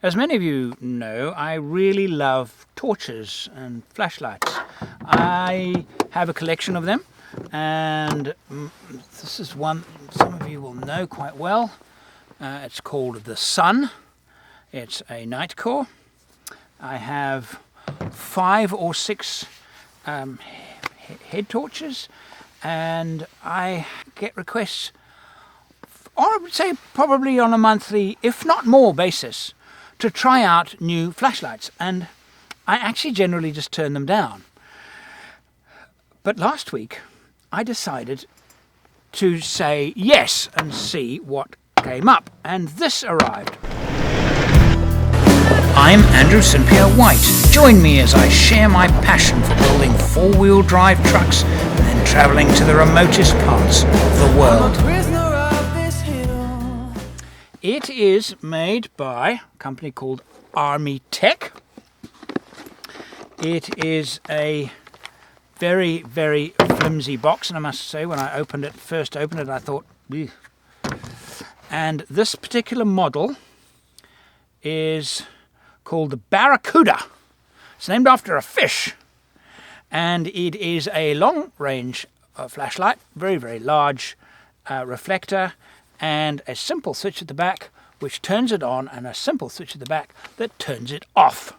As many of you know, I really love torches and flashlights. I have a collection of them, and this is one some of you will know quite well. It's called the Sun. It's a Nitecore. I have 5 or 6 head torches, and I get requests, or I would say probably on a monthly, if not more, basis to try out new flashlights, and I actually generally just turn them down. But last week I decided to say yes and see what came up, and this arrived. I'm Andrew St Pierre White. Join me as I share my passion for building 4-wheel drive trucks and then travelling to the remotest parts of the world. It is made by a company called ArmyTek. It is a very, very flimsy box, and I must say when I first opened it, I thought, ew. And this particular model is called the Barracuda. It's named after a fish, and it is a long-range flashlight, very, very large reflector, and a simple switch at the back which turns it on, and a simple switch at the back that turns it off.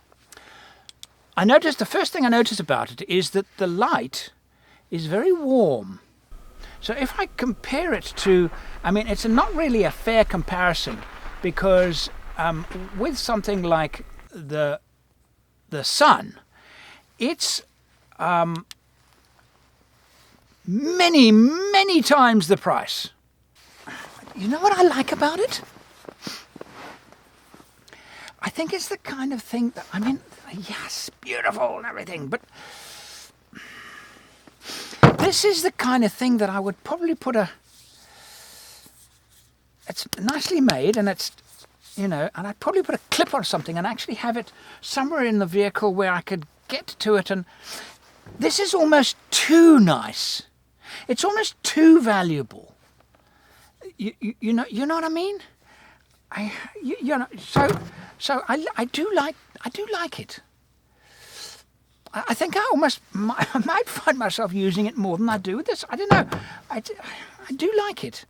The first thing I noticed about it is that the light is very warm. So if I compare it to, it's not really a fair comparison, because with something like the Sun, it's many, many times the price. You know what I like about it? I think it's the kind of thing that, yes, beautiful and everything, but this is the kind of thing that I would probably it's nicely made, and it's, and I'd probably put a clip on something and actually have it somewhere in the vehicle where I could get to it, and this is almost too nice. It's almost too valuable. You know what I mean? I do like it. I think I might find myself using it more than I do with this. I don't know. I do like it.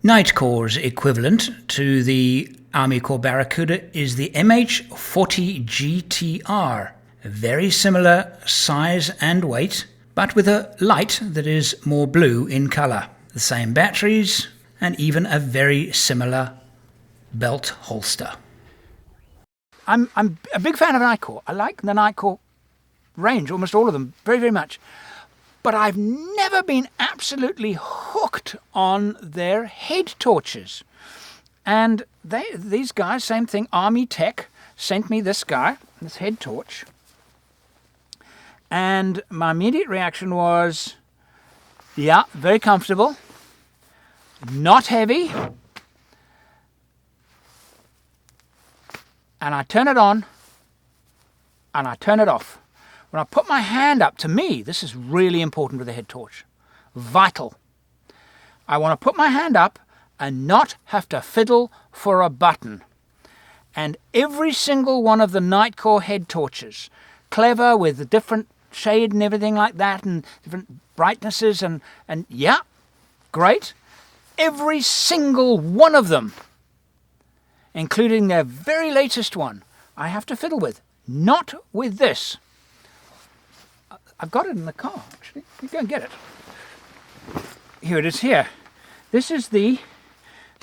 Nitecore's equivalent to the ArmyTek Barracuda is the MH40GTR. A very similar size and weight, but with a light that is more blue in colour. The same batteries, and even a very similar belt holster. I'm a big fan of Nitecore. I like the Nitecore range, almost all of them, very, very much. But I've never been absolutely hooked on their head torches. And these guys, same thing, ArmyTek sent me this guy, this head torch. And my immediate reaction was, yeah, very comfortable. Not heavy, and I turn it on and I turn it off. When I put my hand up, to me, this is really important with a head torch, vital. I want to put my hand up and not have to fiddle for a button. And every single one of the Nitecore head torches, clever with the different shade and everything like that, and different brightnesses, and yeah, great. Every single one of them, including their very latest one, I have to fiddle with. Not with this. I've got it in the car, actually. You go and get it. Here it is here. This is the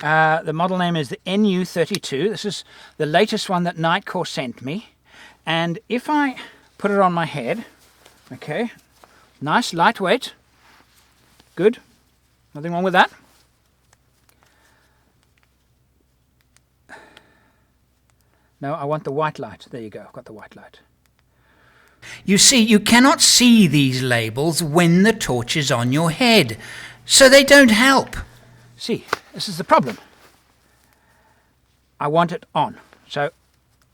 model name is the NU32. This is the latest one that Nitecore sent me. And if I put it on my head, okay, nice, lightweight, good, nothing wrong with that. No, I want the white light. There you go, I've got the white light. You see, you cannot see these labels when the torch is on your head, so they don't help. See, this is the problem. I want it on, so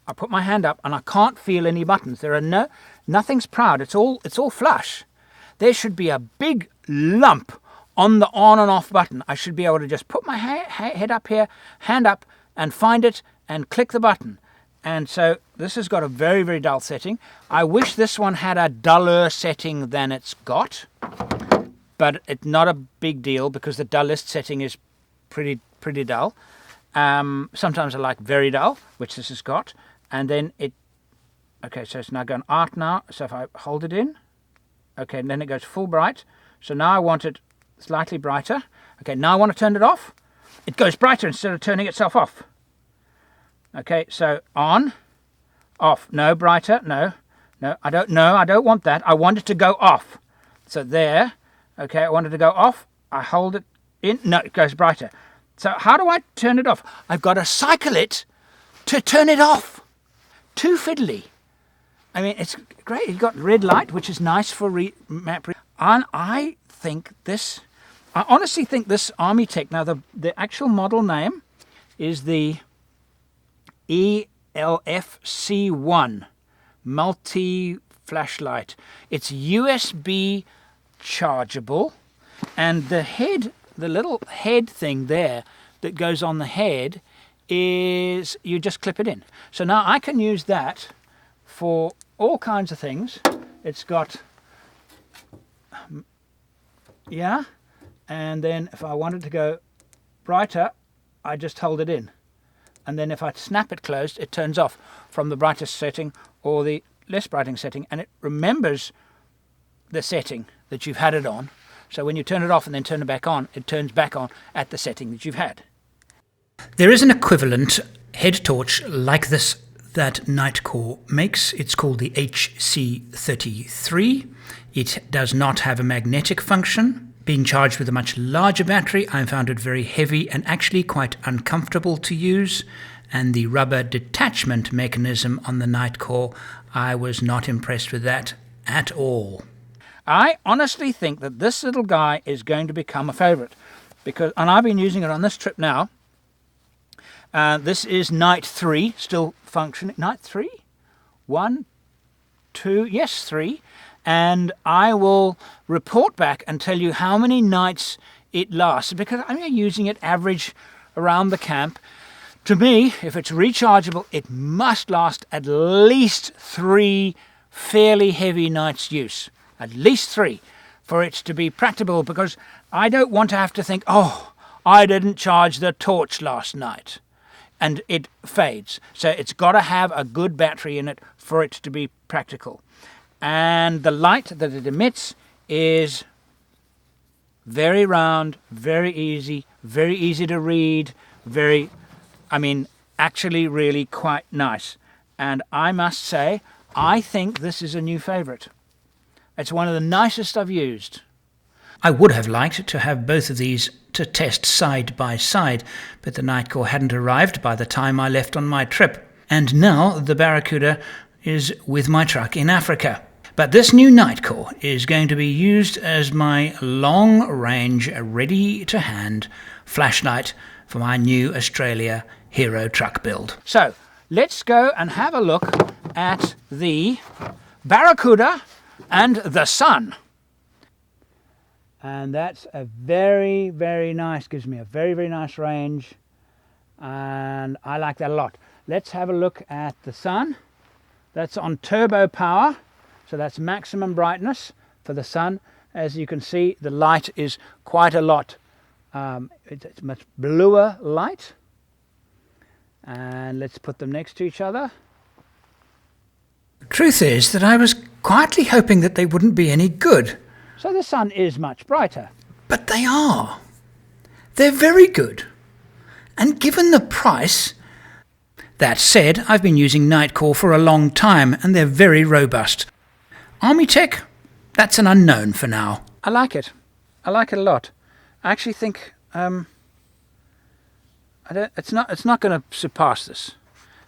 I put my hand up and I can't feel any buttons. There are nothing's proud. It's all flush. There should be a big lump on the on and off button. I should be able to just put my head up here, hand up, and find it and click the button. And so this has got a very, very dull setting. I wish this one had a duller setting than it's got, but it's not a big deal because the dullest setting is pretty dull. Sometimes I like very dull, which this has got, and then okay, so it's now going out now. So if I hold it in, okay, and then it goes full bright. So now I want it slightly brighter. Okay, now I want to turn it off. It goes brighter instead of turning itself off. Okay, so on, off, no, brighter, no, I don't want that. I want it to go off. So there, okay, I want it to go off. I hold it in, no, it goes brighter. So how do I turn it off? I've got to cycle it to turn it off. Too fiddly. I mean, it's great. You've got red light, which is nice for map. And I honestly think this Armytek, now the actual model name is the ELFC1 multi flashlight. It's USB chargeable, and the little head thing there that goes on the head is you just clip it in. So now I can use that for all kinds of things. It's got, yeah, and then if I wanted to go brighter, I just hold it in. And then if I snap it closed, it turns off from the brightest setting or the less brightening setting, and it remembers the setting that you've had it on. So when you turn it off and then turn it back on, it turns back on at the setting that you've had. There is an equivalent head torch like this that Nitecore makes. It's called the HC33. It does not have a magnetic function. Being charged with a much larger battery, I found it very heavy and actually quite uncomfortable to use. And the rubber detachment mechanism on the Nitecore, I was not impressed with that at all. I honestly think that this little guy is going to become a favorite, and I've been using it on this trip now. This is night 3, still functioning. Night 3? 1, 2, yes, 3. And I will report back and tell you how many nights it lasts, because I'm using it average around the camp. To me, if it's rechargeable, it must last at least 3 fairly heavy nights' use. At least 3 for it to be practicable, because I don't want to have to think, oh, I didn't charge the torch last night, and it fades. So it's got to have a good battery in it for it to be practical. And the light that it emits is very round, very easy to read, actually really quite nice. And I must say, I think this is a new favorite. It's one of the nicest I've used. I would have liked to have both of these to test side by side, but the Nitecore hadn't arrived by the time I left on my trip. And now the Barracuda is with my truck in Africa. But this new Nitecore is going to be used as my long-range, ready-to-hand flashlight for my new Australia Hero truck build. So, let's go and have a look at the Barracuda and the sun. And that's a very, very nice, gives me a very, very nice range, and I like that a lot. Let's have a look at the sun. That's on turbo power. So that's maximum brightness for the sun. As you can see, the light is quite a lot. It's much bluer light. And let's put them next to each other. The truth is that I was quietly hoping that they wouldn't be any good. So the sun is much brighter. But they are. They're very good. And given the price... That said, I've been using Nitecore for a long time, and they're very robust. Armytek, that's an unknown for now. I like it. I like it a lot. I actually think it's not going to surpass this.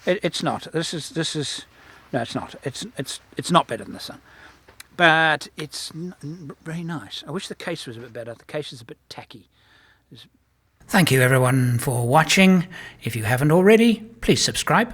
It's not. This is no, it's not. It's not better than the sun, but it's very nice. I wish the case was a bit better. The case is a bit tacky. Thank you everyone for watching. If you haven't already, please subscribe.